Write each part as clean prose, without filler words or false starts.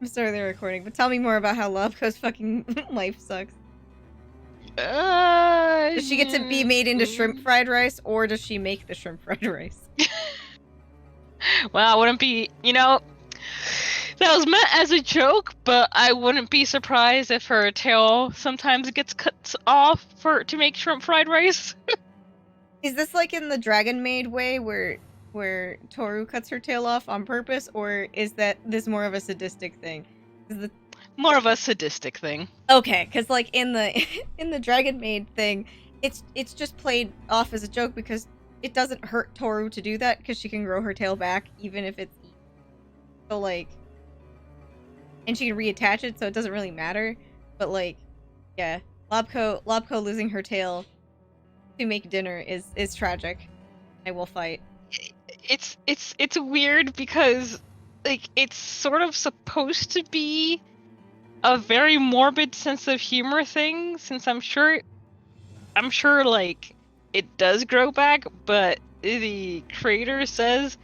I'm starting the recording, but tell me more about how Lobco's fucking life sucks. Does she get to be made into shrimp fried rice, or does she make the shrimp fried rice? Well, I wouldn't be, that was meant as a joke, but I wouldn't be surprised if her tail sometimes gets cut off to make shrimp fried rice. Is this like in the Dragon Maid way, where Toru cuts her tail off on purpose, or is that this more of a sadistic thing? More of a sadistic thing. Okay, because like in the in the Dragon Maid thing, it's just played off as a joke because it doesn't hurt Toru to do that because she can grow her tail back even if it's so like, and she can reattach it, so it doesn't really matter. But like, yeah, Lobco losing her tail to make dinner is tragic. I will fight. It's weird because like it's sort of supposed to be a very morbid sense of humor thing, since I'm sure like it does grow back, but the creator says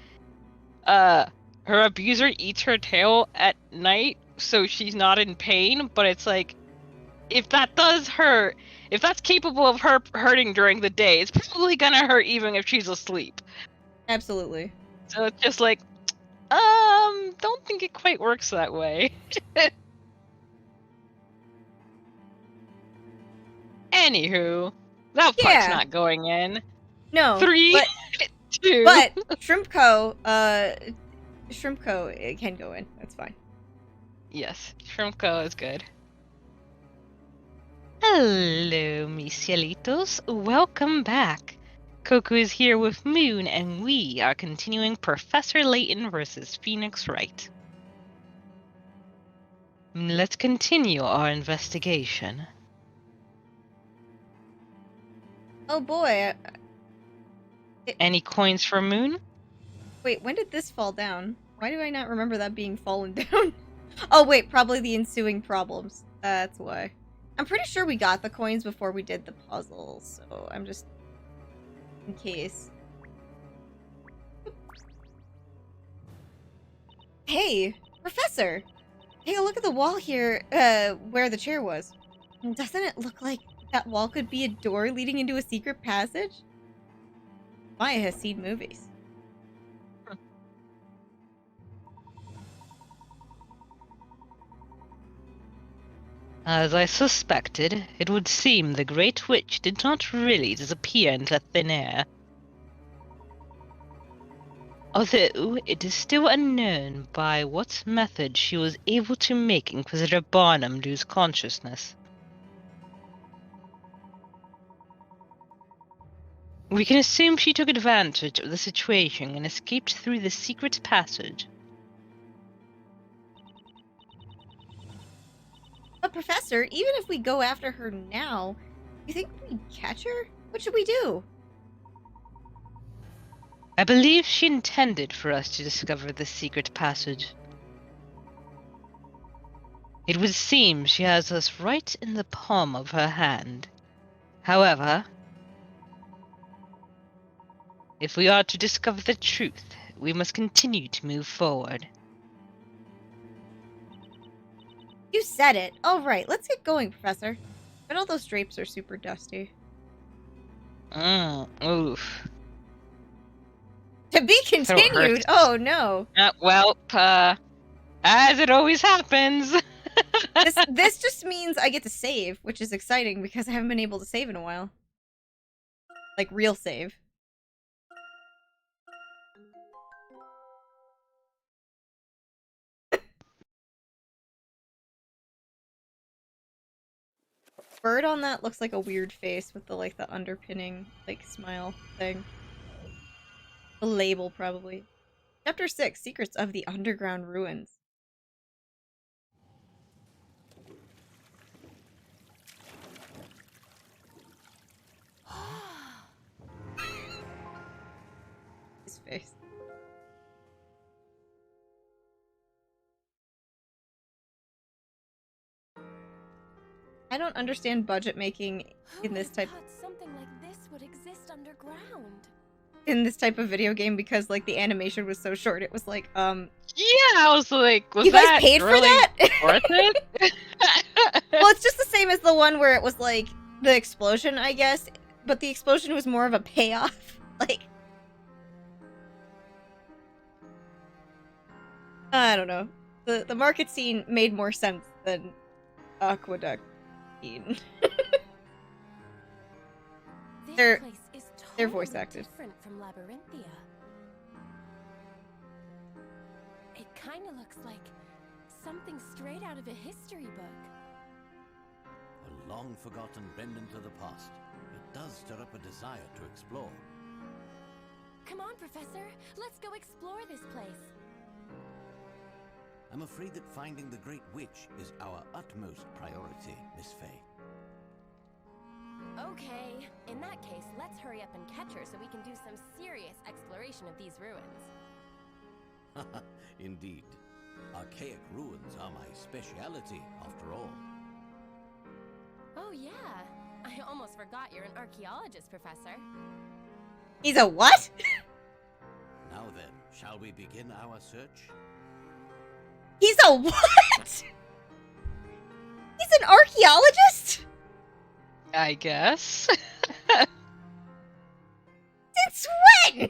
her abuser eats her tail at night so she's not in pain, but it's like, if that does hurt, if that's capable of her hurting during the day, it's probably gonna hurt even if she's asleep. Absolutely. So it's just like, don't think it quite works that way. Anywho, that part's not going in. No. 3, 2. But Shrimpco, it can go in. That's fine. Yes, Shrimpco is good. Hello, mis cielitos. Welcome back. Coco is here with Moon, and we are continuing Professor Layton versus Phoenix Wright. Let's continue our investigation. Oh boy. Any coins for Moon? Wait, when did this fall down? Why do I not remember that being fallen down? Oh wait, probably the ensuing problems. That's why. I'm pretty sure we got the coins before we did the puzzle, so I'm just... in case. Hey, Professor! Take a look at the wall here, where the chair was. Doesn't it look like that wall could be a door leading into a secret passage? Maya has seen movies. As I suspected, it would seem the Great Witch did not really disappear into thin air. Although it is still unknown by what method she was able to make Inquisitor Barnum lose consciousness. We can assume she took advantage of the situation and escaped through the secret passage. But Professor, even if we go after her now, you think we'd catch her? What should we do? I believe she intended for us to discover the secret passage. It would seem she has us right in the palm of her hand. However, if we are to discover the truth, we must continue to move forward. You said it. All right, let's get going, Professor. But all those drapes are super dusty. Oof. To be continued? Oh, no. As it always happens. This just means I get to save, which is exciting because I haven't been able to save in a while. Like, real save. Bird on that looks like a weird face with the, like, the underpinning, like, smile thing. The label, probably. Chapter 6, Secrets of the Underground Ruins. His face. I don't understand budget making in this type. Who thought something like this would exist underground? in this type of video game because like the animation was so short. It was like, Yeah, I was like, was you guys that paid really for that? worth it? Well, it's just the same as the one where it was like the explosion, I guess, but the explosion was more of a payoff. Like, I don't know. The market scene made more sense than Aqueduct scene. They're voice acted. Different from Labyrinthia. It kind of looks like something straight out of a history book. A long-forgotten bend into the past. It does stir up a desire to explore. Come on, Professor. Let's go explore this place. I'm afraid that finding the Great Witch is our utmost priority, Miss Faye. Okay, in that case, let's hurry up and catch her so we can do some serious exploration of these ruins. Indeed. Archaic ruins are my speciality, after all. Oh yeah, I almost forgot you're an archaeologist, Professor. He's a what? Now then, shall we begin our search? He's a what? He's an archaeologist? I guess. Since when?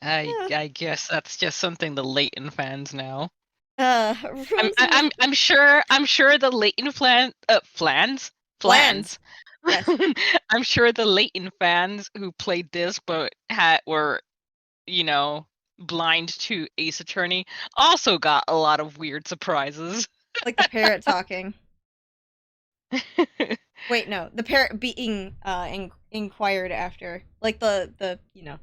I guess that's just something the Layton fans know. Ruins I'm sure the Layton flans. Yes. I'm sure the Layton fans who played this but were, you know, blind to Ace Attorney also got a lot of weird surprises. Like the parrot talking. Wait, no, the parrot being inquired after, like the you know.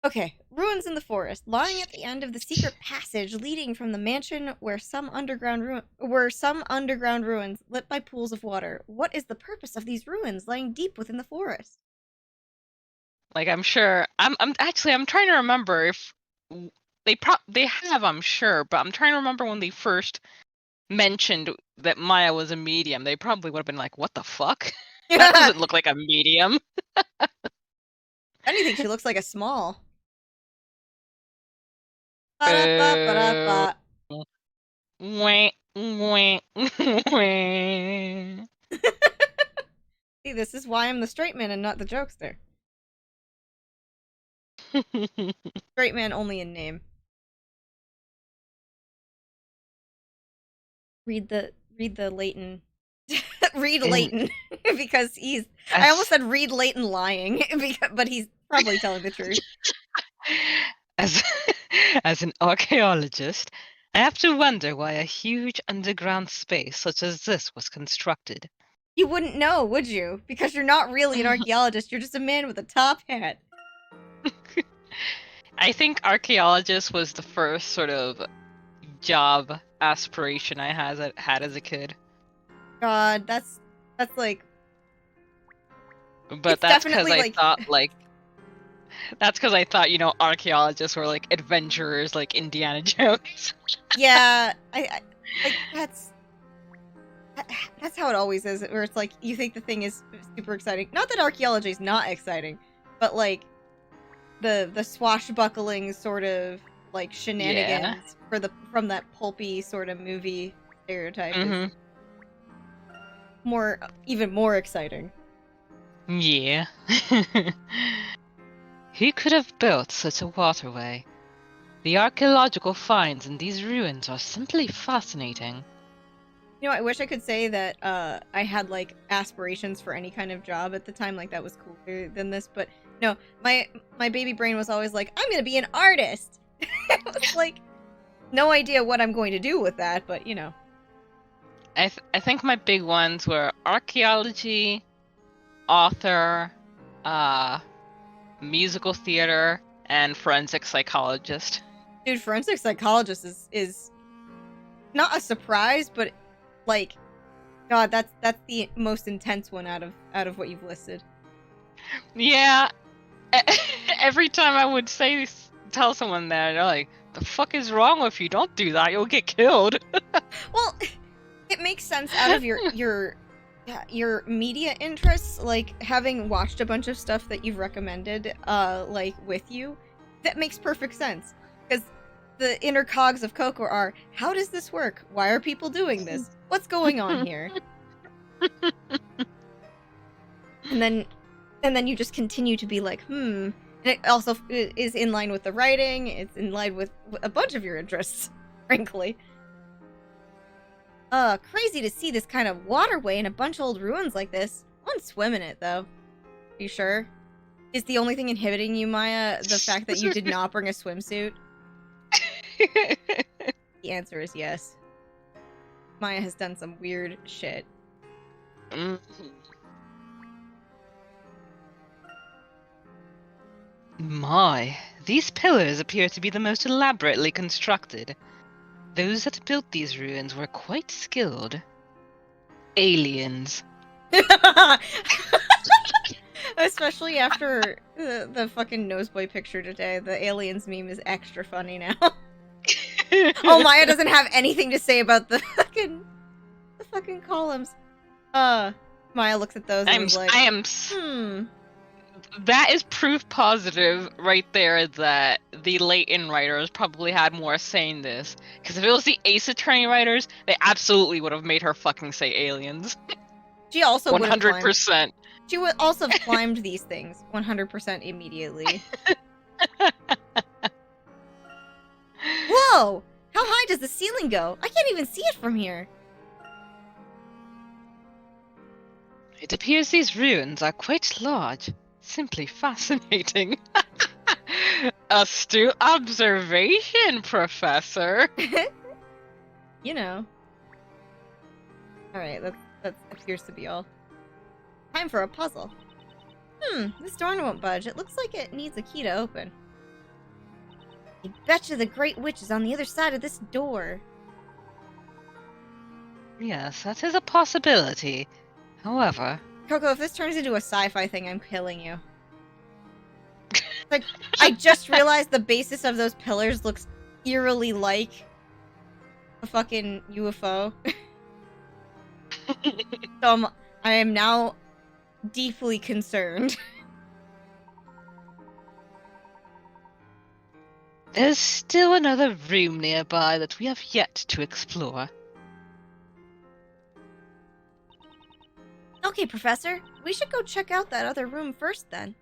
Okay, ruins in the forest, lying at the end of the secret passage leading from the mansion where some underground ruins lit by pools of water. What is the purpose of these ruins lying deep within the forest? Like I'm sure I'm trying to remember if they have, I'm sure, but I'm trying to remember when they first mentioned that Maya was a medium. They probably would have been like, "What the fuck? That doesn't look like a medium." Anything, she looks like a small. Wah, wah, wah. See, this is why I'm the straight man and not the jokester. Straight man only in name. Read the Layton. Read Layton because he's. I almost said read Layton lying, but he's probably telling the truth. As an archaeologist, I have to wonder why a huge underground space such as this was constructed. You wouldn't know, would you? Because you're not really an archaeologist. You're just a man with a top hat. I think archaeologist was the first sort of job aspiration I had as a kid. God, that's like. But that's because I thought like. That's because I thought, you know, archaeologists were like adventurers, like Indiana Jones. Yeah, I like that's how it always is. Where it's like you think the thing is super exciting. Not that archaeology is not exciting, but like the swashbuckling sort of like shenanigans from that pulpy sort of movie stereotype is even more exciting. Yeah. Who could have built such a waterway? The archaeological finds in these ruins are simply fascinating. You know, I wish I could say that I had like aspirations for any kind of job at the time, like that was cooler than this, but no, my baby brain was always like, I'm gonna be an artist. It was like no idea what I'm going to do with that, but you know. I think my big ones were archaeology, author, musical theater, and forensic psychologist. Dude, forensic psychologist is not a surprise, but like, God, that's the most intense one out of what you've listed. Yeah, every time I would tell someone that, they're like, "The fuck is wrong with you? Don't do that. You'll get killed." Well, it makes sense out of your your media interests, like having watched a bunch of stuff that you've recommended, like with you, that makes perfect sense. Because the inner cogs of Coco are, how does this work? Why are people doing this? What's going on here? And then you just continue to be like, And it also is in line with the writing. It's in line with a bunch of your interests, frankly. Crazy to see this kind of waterway in a bunch of old ruins like this. I won't swim in it, though. Are you sure? Is the only thing inhibiting you, Maya, the fact that you did not bring a swimsuit? The answer is yes. Maya has done some weird shit. My, these pillars appear to be the most elaborately constructed. Those that built these ruins were quite skilled. Aliens. Especially after the fucking Noseboy picture today. The aliens meme is extra funny now. Oh, Maya doesn't have anything to say about the fucking columns. Maya looks at those and is like, That is proof positive right there that the Layton writers probably had more say in this. Because if it was the Ace Attorney writers, they absolutely would have made her fucking say aliens. She also 100%. She would also have climbed these things 100% immediately. Whoa! How high does the ceiling go? I can't even see it from here. It appears these ruins are quite large. Simply fascinating. Astute observation, Professor. You know. Alright, that appears to be all. Time for a puzzle. This door won't budge. It looks like it needs a key to open. I betcha the Great Witch is on the other side of this door. Yes, that is a possibility. However... Coco, if this turns into a sci-fi thing, I'm killing you. Like, I just realized the basis of those pillars looks eerily like a fucking UFO. So I am now deeply concerned. There's still another room nearby that we have yet to explore. Okay, Professor. We should go check out that other room first, then.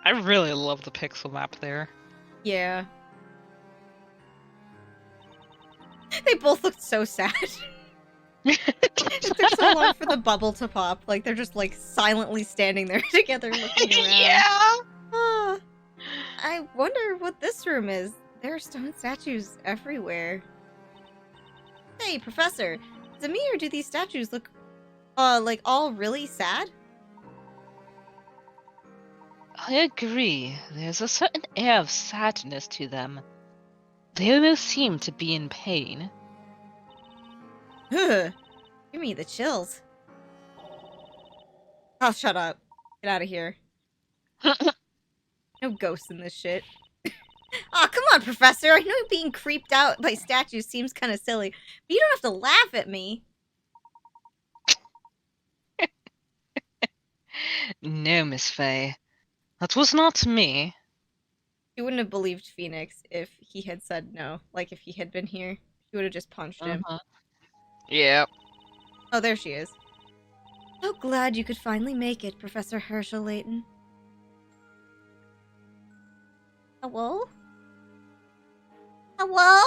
I really love the pixel map there. Yeah. They both looked so sad. It took so long for the bubble to pop. Like, they're just, like, silently standing there together looking around. Yeah! I wonder what this room is. There are stone statues everywhere. Hey, Professor. Is it me or do these statues look, like, all really sad? I agree. There's a certain air of sadness to them. They almost seem to be in pain. Ugh. Give me the chills. Oh, shut up. Get out of here. No ghosts in this shit. Aw, come on, Professor. I know being creeped out by statues seems kind of silly, but you don't have to laugh at me. No, Miss Faye. That was not me. She wouldn't have believed Phoenix if he had said no. Like, if he had been here. She would have just punched him. Yep. Oh, there she is. So glad you could finally make it, Professor Herschel Layton. Hello? Hello?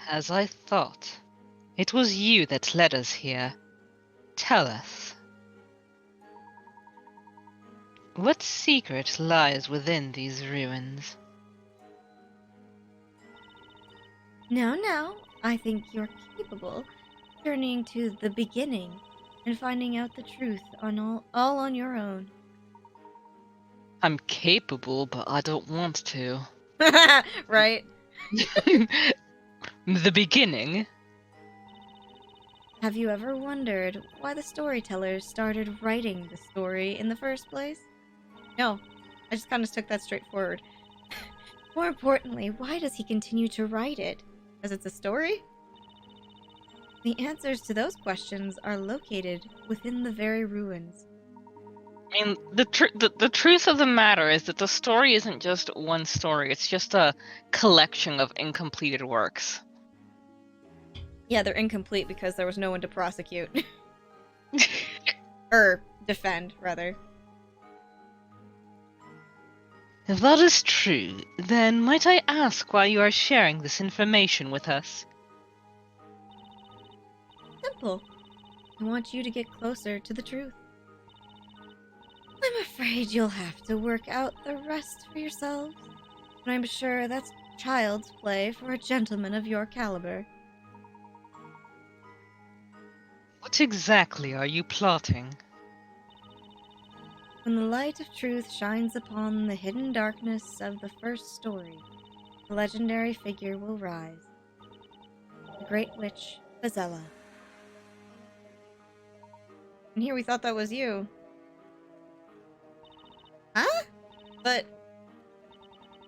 As I thought. It was you that led us here. Tell us. What secret lies within these ruins? No. I think you're capable. Turning to the beginning and finding out the truth on all on your own. I'm capable, but I don't want to. Right? The beginning? Have you ever wondered why the storytellers started writing the story in the first place? No, I just kind of took that straight forward. More importantly, why does he continue to write it? Because it's a story? The answers to those questions are located within the very ruins. I mean, the truth of the matter is that the story isn't just one story, it's just a collection of incompleted works. Yeah, they're incomplete because there was no one to prosecute. Or defend, rather. If that is true, then might I ask why you are sharing this information with us? Simple. I want you to get closer to the truth. I'm afraid you'll have to work out the rest for yourselves. But I'm sure that's child's play for a gentleman of your caliber. What exactly are you plotting? When the light of truth shines upon the hidden darkness of the first story, a legendary figure will rise. The Great Witch, Bazella. And here we thought that was you. Huh? But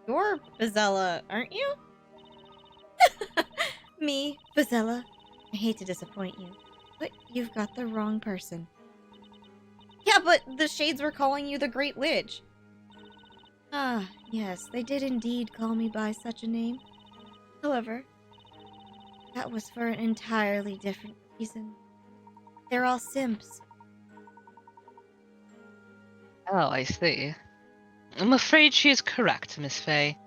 you're Bazella, aren't you? Me, Bazella. I hate to disappoint you, but you've got the wrong person. Yeah, but the Shades were calling you the Great Witch. Ah, yes, they did indeed call me by such a name. However, that was for an entirely different reason. They're all simps. Oh, I see. I'm afraid she is correct, Miss Fay.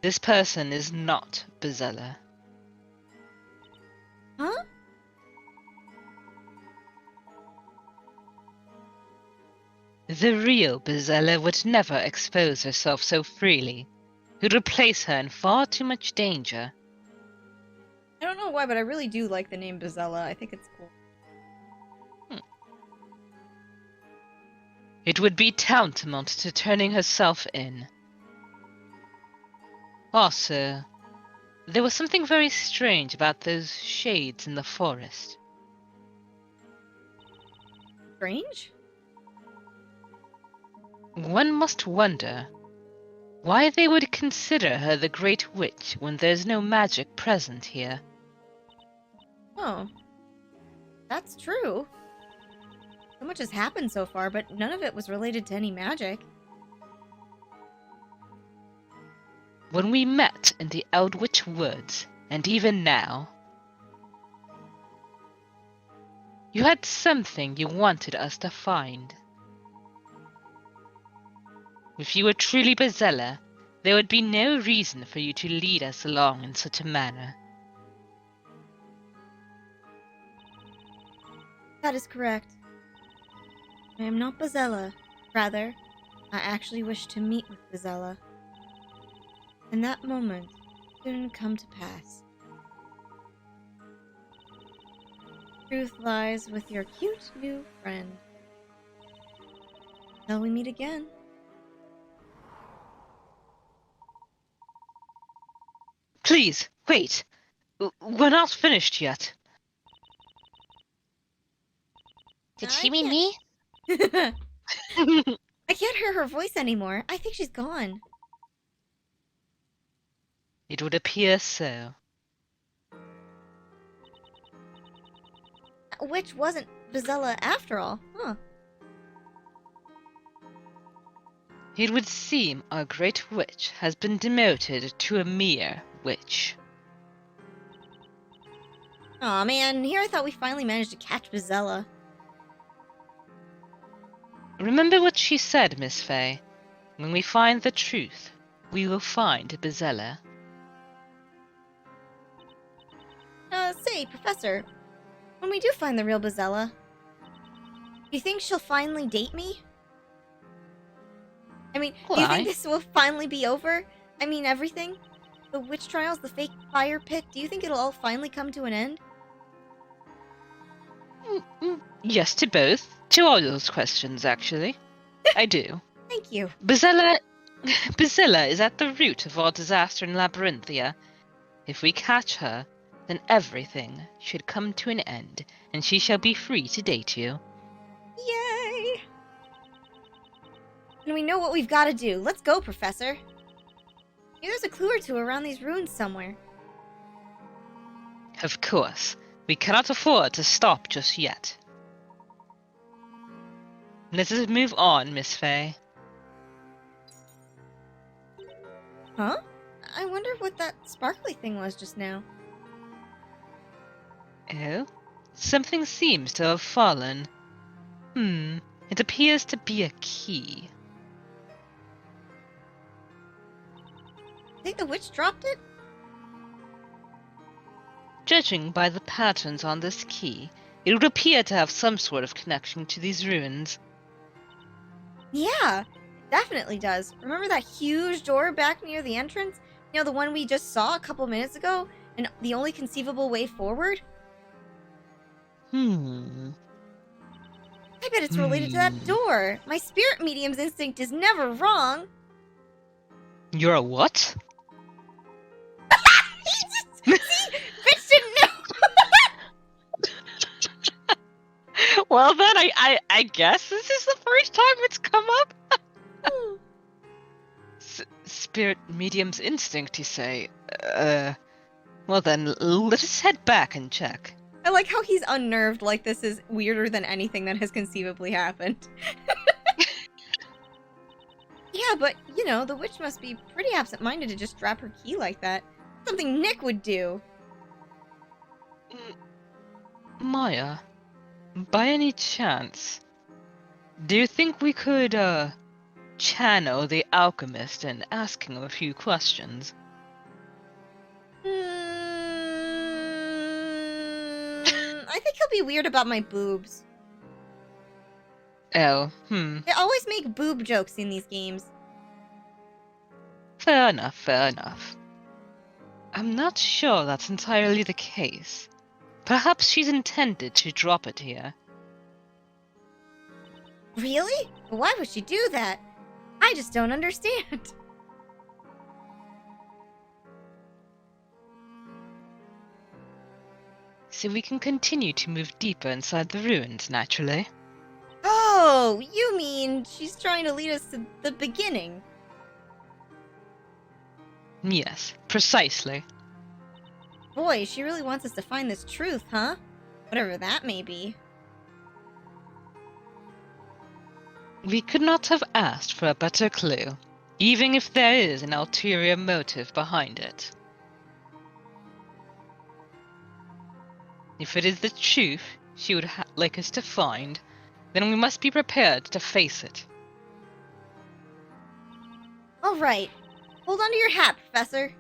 This person is not Bazella. Huh? The real Bazella would never expose herself so freely. It would place her in far too much danger. I don't know why, but I really do like the name Bazella. I think it's cool. It would be tantamount to turning herself in. Also, there was something very strange about those shades in the forest. Strange? One must wonder why they would consider her the Great Witch when there's no magic present here. Oh. That's true. So much has happened so far, but none of it was related to any magic. When we met in the Eldritch Woods, and even now, you had something you wanted us to find. If you were truly Bazella, there would be no reason for you to lead us along in such a manner. That is correct. I am not Bazella. Rather, I actually wish to meet with Bazella. And that moment soon come to pass. Truth lies with your cute new friend. Till we meet again. Please, wait! We're not finished yet. Did she mean me? I can't hear her voice anymore. I think she's gone. It would appear so. Which wasn't Bazella after all, huh? It would seem our Great Witch has been demoted to a mere witch. Aw man, here I thought we finally managed to catch Bazella. Remember what she said, Miss Fay. When we find the truth, we will find Bazella. Say, Professor, when we do find the real Bazella, do you think she'll finally date me? I mean, do you Why? think this will finally be over? I mean, everything? The witch trials, the fake fire pit, do you think it'll all finally come to an end? Yes to both. To all those questions, actually. I do. Thank you. Bazella is at the root of all disaster in Labyrinthia. If we catch her, then everything should come to an end, and she shall be free to date you. Yay! And we know what we've got to do. Let's go, Professor. Maybe there's a clue or two around these ruins somewhere. Of course, we cannot afford to stop just yet. Let us move on, Miss Fay. Huh? I wonder what that sparkly thing was just now. Oh? Something seems to have fallen. It appears to be a key. Think the witch dropped it? Judging by the patterns on this key, it would appear to have some sort of connection to these ruins. Yeah, it definitely does. Remember that huge door back near the entrance? You know, the one we just saw a couple minutes ago? And the only conceivable way forward? I bet it's related to that door. My spirit medium's instinct is never wrong. You're a what? See? Bitch didn't know. Well then, I guess this is the first time it's come up. Spirit medium's instinct, you say? Well then, let us head back and check. I like how he's unnerved, like this is weirder than anything that has conceivably happened. Yeah, but, you know, the witch must be pretty absent-minded to just drop her key like that. Something Nick would do. Maya, by any chance, do you think we could, channel the alchemist and ask him a few questions? I think he'll be weird about my boobs. Oh, They always make boob jokes in these games. Fair enough, fair enough. I'm not sure that's entirely the case. Perhaps she's intended to drop it here. Really? Why would she do that? I just don't understand. So we can continue to move deeper inside the ruins, naturally. Oh, you mean she's trying to lead us to the beginning? Yes, precisely. Boy, she really wants us to find this truth, huh? Whatever that may be. We could not have asked for a better clue, even if there is an ulterior motive behind it. If it is the truth she would like us to find, then we must be prepared to face it. All right. Hold on to your hat, Professor.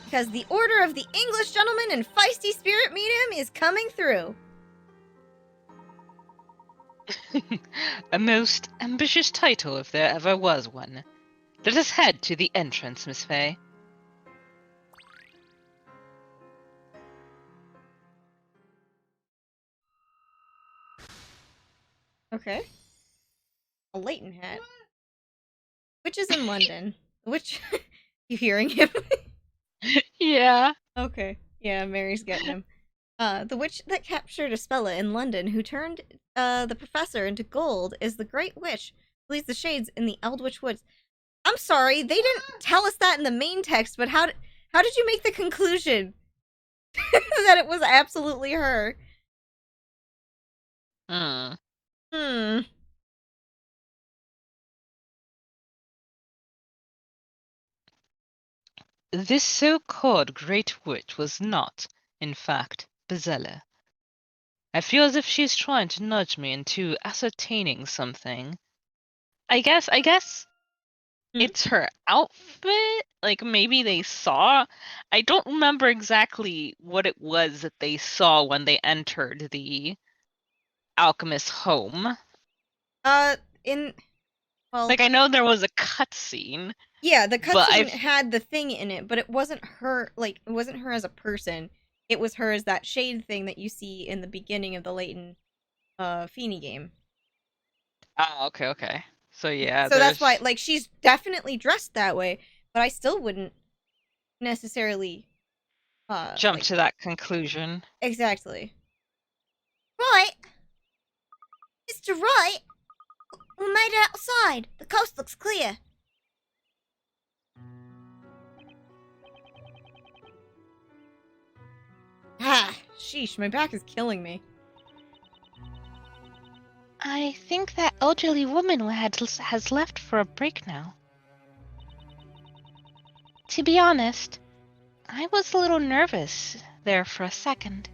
Because the Order of the English Gentleman and Feisty Spirit Medium is coming through. A most ambitious title if there ever was one. Let us head to the entrance, Miss Fay. Okay. A Layton hat. Which is in London. Which... You hearing him? Yeah. Okay. Yeah, Mary's getting him. The witch that captured Espella in London, who turned the professor into gold, is the Great Witch who leads the shades in the Eldritch Woods. I'm sorry, they didn't tell us that in the main text, but how did you make the conclusion that it was absolutely her? This so-called Great Witch was not, in fact, Bezella. I feel as if she's trying to nudge me into ascertaining something. I guess it's her outfit? Like, maybe they saw? I don't remember exactly what it was that they saw when they entered the alchemist's home. Well... Like, I know there was a cutscene. Yeah, the cutscene had the thing in it, but it wasn't her, like, it wasn't her as a person. It was her as that shade thing that you see in the beginning of the Layton, Feeny game. Oh, okay. So, yeah, so that's why, like, she's definitely dressed that way, but I still wouldn't necessarily jump like, to that conclusion. exactly. Right, Mr. Wright, we made it outside. The coast looks clear. Ah, sheesh, my back is killing me. I think that elderly woman has left for a break now. To be honest, I was a little nervous there for a second.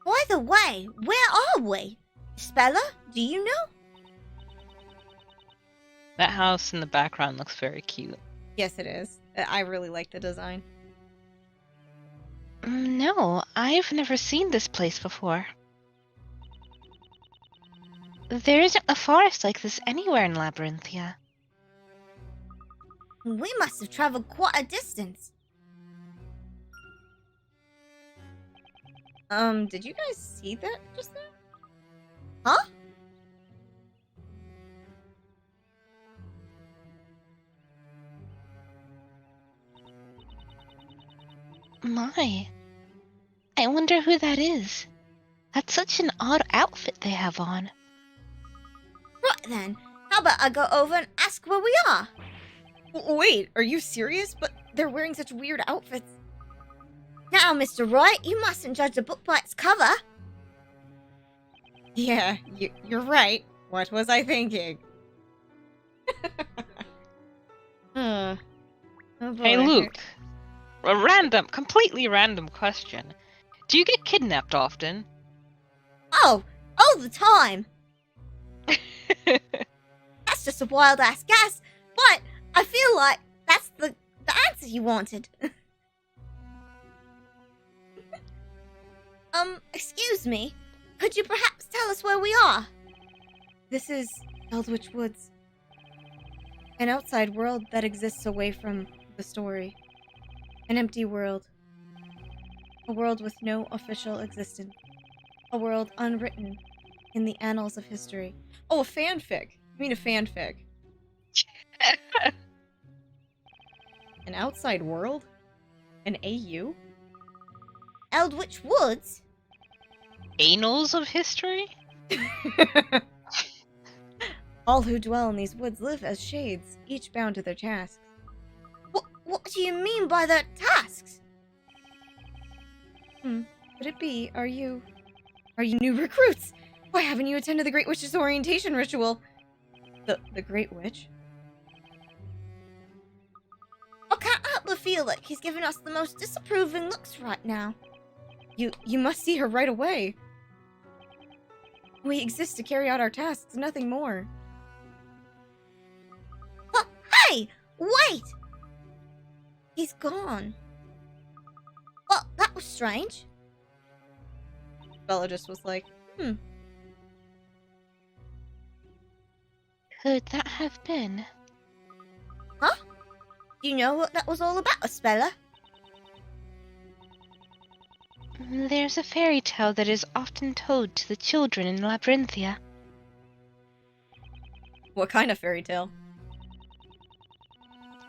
By the way, where are we? Speller, do you know? That house in the background looks very cute. Yes, it is. I really like the design. No, I've never seen this place before. There isn't a forest like this anywhere in Labyrinthia. We must have traveled quite a distance. Did you guys see that just now? Huh? My, I wonder who that is. That's such an odd outfit they have on. Right then, how about I go over and ask where we are? Wait, are you serious? But they're wearing such weird outfits. Now, Mr. Wright, you mustn't judge a book by its cover. Yeah, you're right. What was I thinking? Oh boy. Hey, Luke. A completely random question. Do you get kidnapped often? Oh, all the time. That's just a wild ass guess, but I feel like that's the answer you wanted. Excuse me. Could you perhaps tell us where we are? This is Eldritch Woods. An outside world that exists away from the story. An empty world. A world with no official existence. A world unwritten in the annals of history. Oh, a fanfic. I mean a fanfic. An outside world? An AU? Eldritch Woods? Annals of history? All who dwell in these woods live as shades, each bound to their tasks. What do you mean by their tasks? Could it be, are you new recruits? Why haven't you attended the Great Witch's orientation ritual? The Great Witch? I can't help but feel like he's giving us the most disapproving looks right now. You must see her right away. We exist to carry out our tasks, nothing more. Hey! Wait! He's gone. Well, that was strange. Bella just was like, Could that have been? Huh? Do you know what that was all about, Spella? There's a fairy tale that is often told to the children in Labyrinthia. What kind of fairy tale?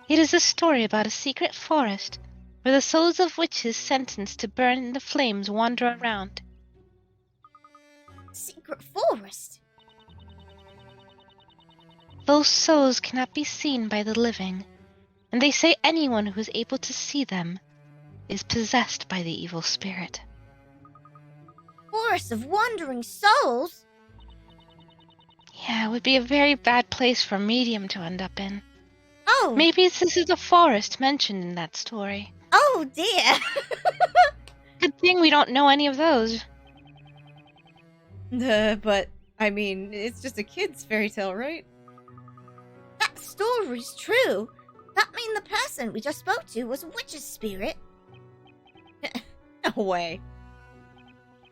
It is a story about a secret forest where the souls of witches sentenced to burn in the flames wander around. Secret forest? Those souls cannot be seen by the living, and they say anyone who is able to see them is possessed by the evil spirit. Forest of wandering souls? Yeah, it would be a very bad place for a medium to end up in. Oh! Maybe this is the forest mentioned in that story. Oh dear! Good thing we don't know any of those. But, I mean, it's just a kid's fairy tale, right? That story's true. That mean the person we just spoke to was a witch's spirit? No way.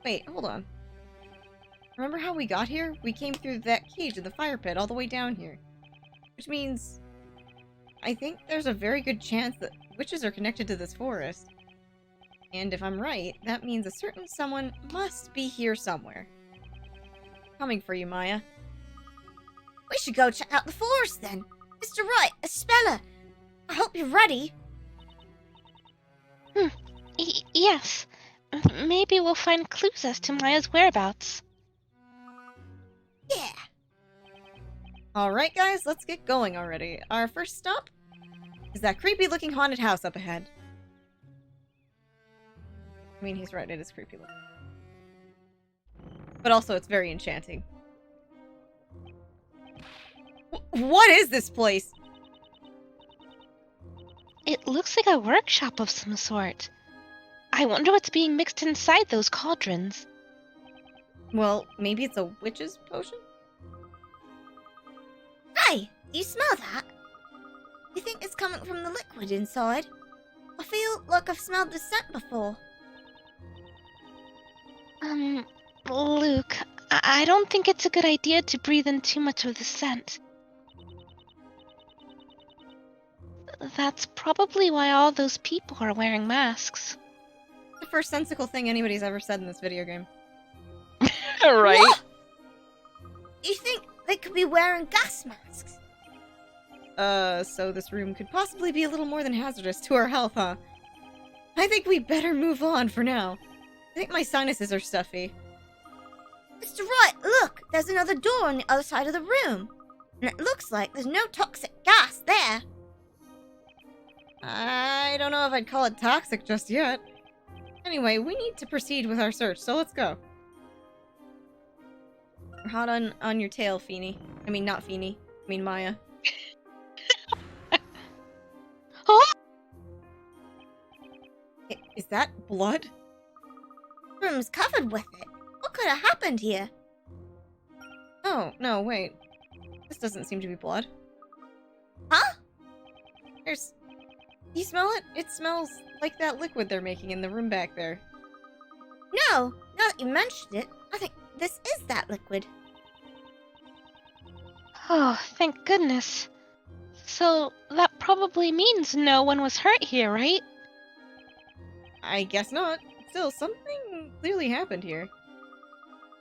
Wait, hold on. Remember how we got here? We came through that cage in the fire pit all the way down here. Which means, I think there's a very good chance that witches are connected to this forest. And if I'm right, that means a certain someone must be here somewhere. Coming for you, Maya. We should go check out the forest then. Mr. Wright, Espella, I hope you're ready. Yes. Maybe we'll find clues as to Maya's whereabouts. Yeah. Alright, guys, let's get going already. Our first stop is that creepy-looking haunted house up ahead. I mean, he's right, it is creepy looking. But also, it's very enchanting. What is this place? It looks like a workshop of some sort. I wonder what's being mixed inside those cauldrons. Well, maybe it's a witch's potion? Hey, do you smell that? You think it's coming from the liquid inside? I feel like I've smelled the scent before. Luke, I don't think it's a good idea to breathe in too much of the scent. That's probably why all those people are wearing masks. The first sensical thing anybody's ever said in this video game. Right? What? You think they could be wearing gas masks? So this room could possibly be a little more than hazardous to our health, huh? I think we better move on for now. I think my sinuses are stuffy. Mr. Wright, look! There's another door on the other side of the room. And it looks like there's no toxic gas there. I don't know if I'd call it toxic just yet. Anyway, we need to proceed with our search, so let's go. We're hot on your tail, Feeny. I mean, not Feeny. I mean, Maya. Oh! Is that blood? The room's covered with it. What could have happened here? Oh, no, wait. This doesn't seem to be blood. Huh? There's... You smell it? It smells like that liquid they're making in the room back there. No, now that you mentioned it, I think this is that liquid. Oh, thank goodness. So, that probably means no one was hurt here, right? I guess not. Still, something clearly happened here.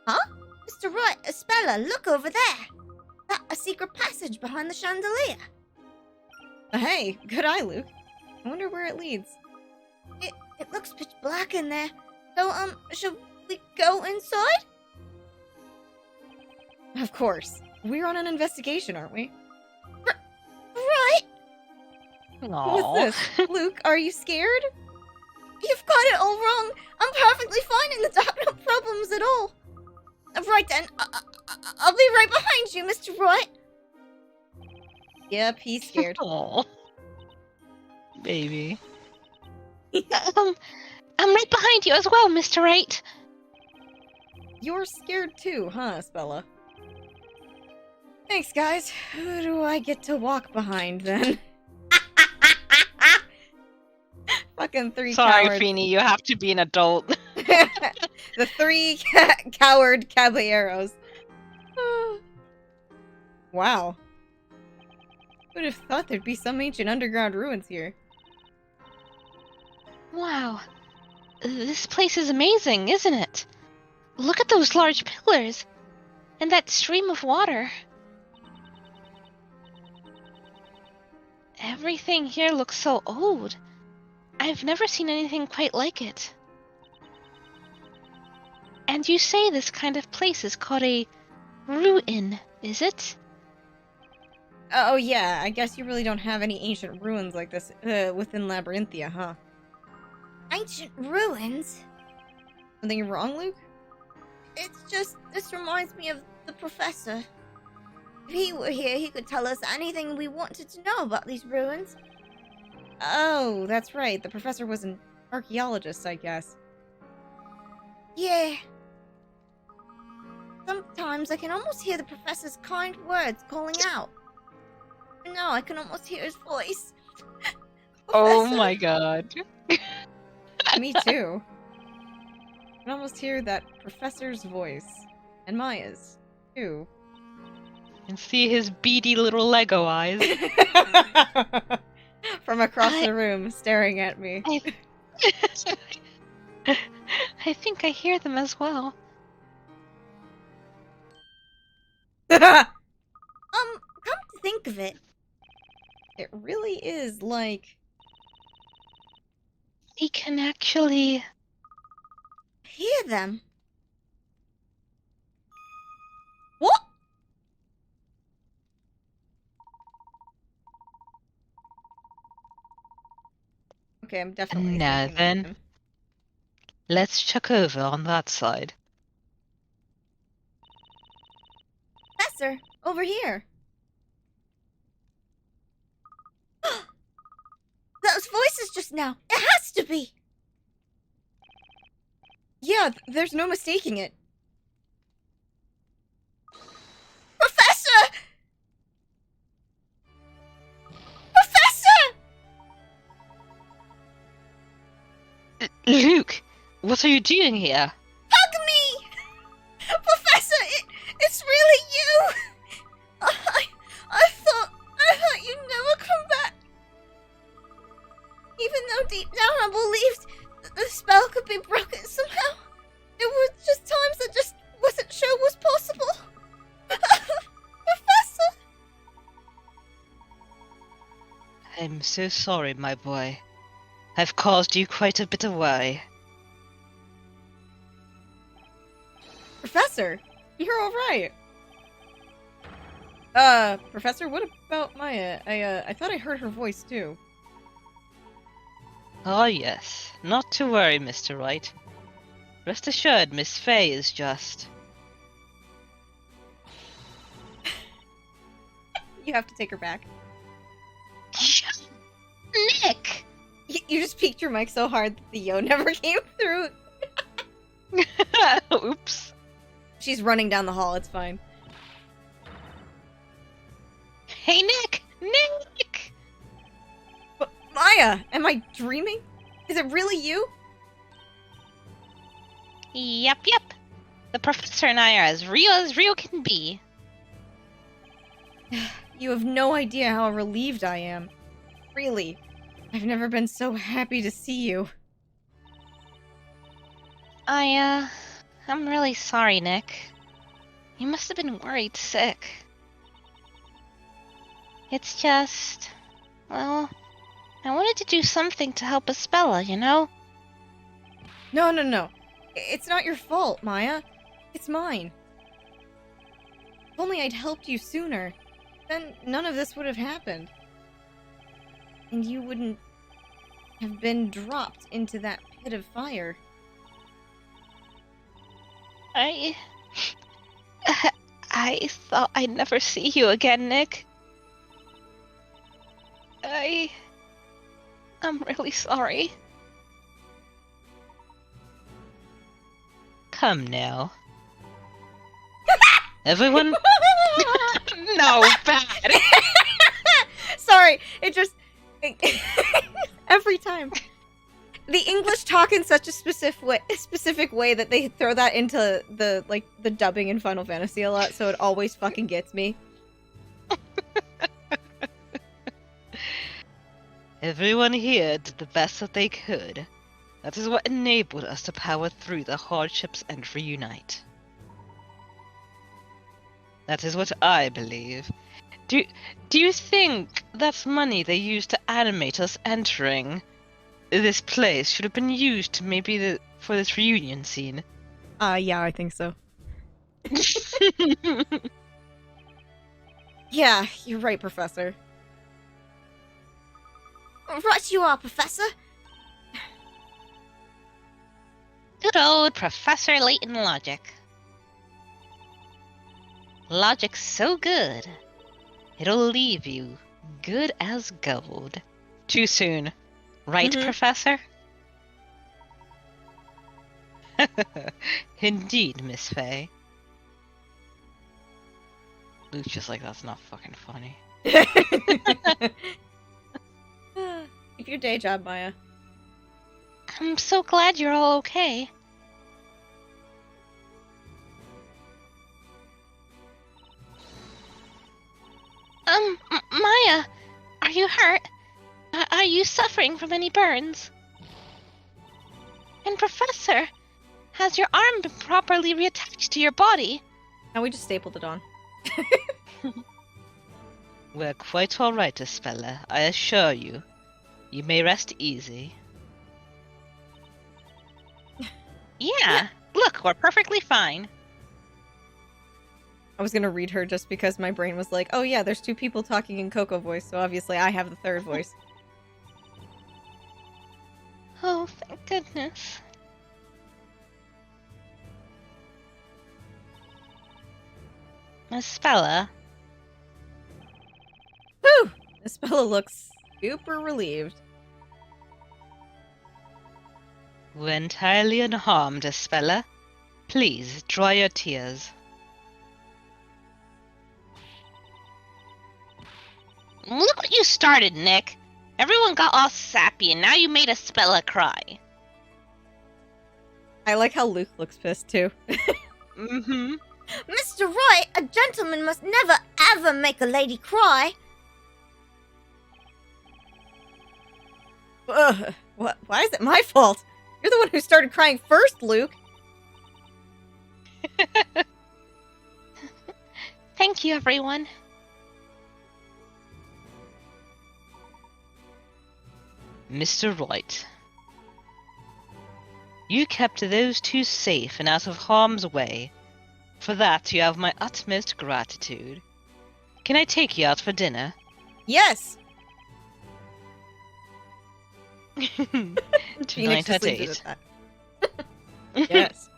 Mr. Wright, Espella, look over there. That's a secret passage behind the chandelier. Hey, good eye, Luke. I wonder where it leads. It looks pitch black in there. So, should we go inside? Of course. We're on an investigation, aren't we? Right. What's this? Luke, are you scared? You've got it all wrong. I'm perfectly fine in the dark, no problems at all. Right then, I'll be right behind you, Mr. Wright. Yep, he's scared. Oh, baby. I'm right behind you as well, Mr. Wright. You're scared too, huh, Spella? Thanks, guys. Who do I get to walk behind, then? Fucking three Sorry, cowards. Feeny, you have to be an adult. The three coward caballeros. Wow. Who'd have thought there'd be some ancient underground ruins here? Wow. This place is amazing, isn't it? Look at those large pillars. And that stream of water. Everything here looks so old. I've never seen anything quite like it. And you say this kind of place is called a ruin, is it? Oh yeah, I guess you really don't have any ancient ruins like this within Labyrinthia, huh? Ancient ruins? Something wrong, Luke? It's just, this reminds me of the professor. If he were here, he could tell us anything we wanted to know about these ruins. Oh, that's right. The professor was an archaeologist, I guess. Yeah. Sometimes I can almost hear the professor's kind words calling out. No, I can almost hear his voice. Oh Professor. my god. Me too. I can almost hear that professor's voice. And Maya's, too. And see his beady little Lego eyes. From across the room, staring at me. I think I hear them as well. Come to think of it, It really is like He can actually... Hear them? What? Okay, I'm definitely Now thinking then. of him. Let's check over on that side. Professor, over here. Those voices just now. It has to be. Yeah, there's no mistaking it. Professor! Professor! Luke, what are you doing here? Hug me! Professor, it's really you! I thought you'd never come back. Even though deep down I believed that the spell could be broken somehow. There were just times I just wasn't sure was possible. Professor! I'm so sorry, my boy. I've caused you quite a bit of worry. Professor, you're all right. Professor, what about Maya? I thought I heard her voice too. Oh yes, not to worry, Mr. Wright. Rest assured, Miss Fay is just... You have to take her back. Nick! You just peeked your mic so hard that the yo never came through. Oops. She's running down the hall, it's fine. Hey, Nick! Nick! But Maya, am I dreaming? Is it really you? Yep. The professor and I are as real can be. You have no idea how relieved I am. Really. I've never been so happy to see you. I'm really sorry, Nick. You must have been worried sick. It's just... well, I wanted to do something to help Espella, you know? No. It's not your fault, Maya. It's mine. If only I'd helped you sooner, then none of this would have happened. And you wouldn't have been dropped into that pit of fire. I thought I'd never see you again, Nick. I'm really sorry. Come now. Everyone... No, bad! Sorry, it just... every time. The English talk in such a specific way that they throw that into the dubbing in Final Fantasy a lot, so it always fucking gets me. Everyone here did the best that they could. That is what enabled us to power through the hardships and reunite. That is what I believe. Do you think that money they used to animate us entering this place should have been used to maybe for this reunion scene? Yeah, I think so. Yeah, you're right, Professor. Right you are, Professor. Good old Professor Layton logic. Logic's so good, it'll leave you good as gold. Too soon. Right, Professor? Indeed, Miss Fay. Luke's just like, that's not fucking funny. Keep your day job, Maya. I'm so glad you're all okay. Maya, are you hurt? Are you suffering from any burns? And Professor, has your arm been properly reattached to your body? Now we just stapled it on. We're quite alright, Espella, I assure you. You may rest easy. Yeah. Look, we're perfectly fine. I was gonna read her just because my brain was like, oh yeah, there's two people talking in Coco voice, so obviously I have the third voice. Oh, thank goodness. Miss Bella, Whew! Miss Bella looks super relieved. we're entirely unharmed, Espella. Please, dry your tears. Look what you started, Nick. Everyone got all sappy, and now you made Espella cry. I like how Luke looks pissed too. Mm-hmm. Mr. Wright, a gentleman must never ever make a lady cry. Ugh, what? Why is it my fault? You're the one who started crying first, Luke. Thank you, everyone. Mr. Wright, you kept those two safe and out of harm's way. For that, you have my utmost gratitude. Can I take you out for dinner? Yes. Tonight at just leaves 8. it at that. Yes.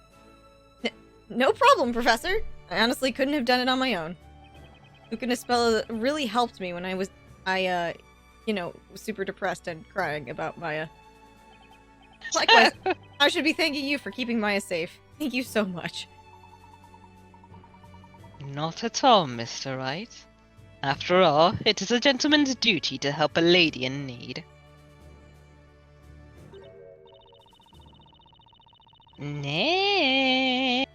No problem, Professor. I honestly couldn't have done it on my own. Luke and Espella really helped me when I was super depressed and crying about Maya. Likewise, I should be thanking you for keeping Maya safe. Thank you so much. Not at all, Mr. Wright. After all, it is a gentleman's duty to help a lady in need. Nick,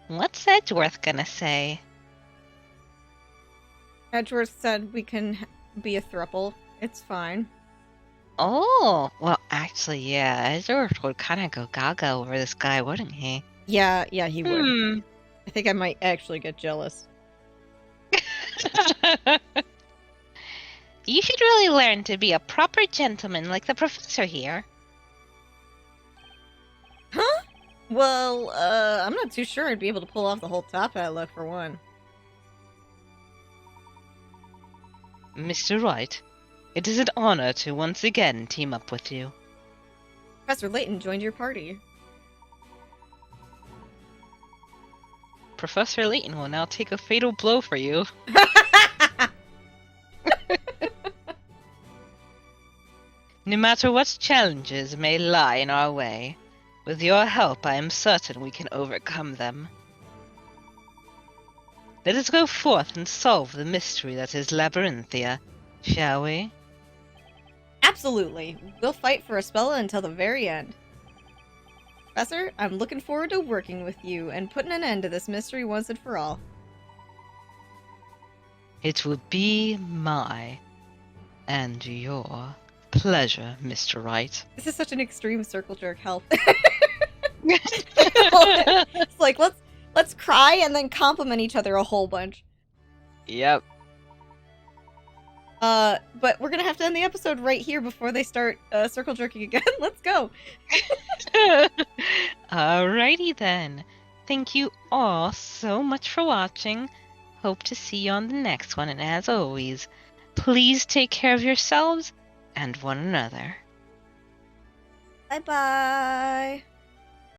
what's Edgeworth gonna say? Edgeworth said we can be a throuple. It's fine. Oh, well, actually, yeah, Edgeworth would kind of go gaga over this guy, wouldn't he? Yeah, he would. I think I might actually get jealous. You should really learn to be a proper gentleman like the professor here. Huh? Well, I'm not too sure I'd be able to pull off the whole top hat look for one. Mr. Wright, it is an honor to once again team up with you. Professor Layton joined your party. Professor Layton will now take a fatal blow for you. No matter what challenges may lie in our way, with your help I am certain we can overcome them. Let us go forth and solve the mystery that is Labyrinthia, shall we? Absolutely. We'll fight for Espella until the very end. Professor, I'm looking forward to working with you and putting an end to this mystery once and for all. It will be my and your pleasure, Mr. Wright. This is such an extreme circle jerk help. It's like, let's cry and then compliment each other a whole bunch. Yep. But we're gonna have to end the episode right here before they start circle jerking again. Let's go. Alrighty then. Thank you all so much for watching. Hope to see you on the next one, and as always, please take care of yourselves and one another. Bye-bye.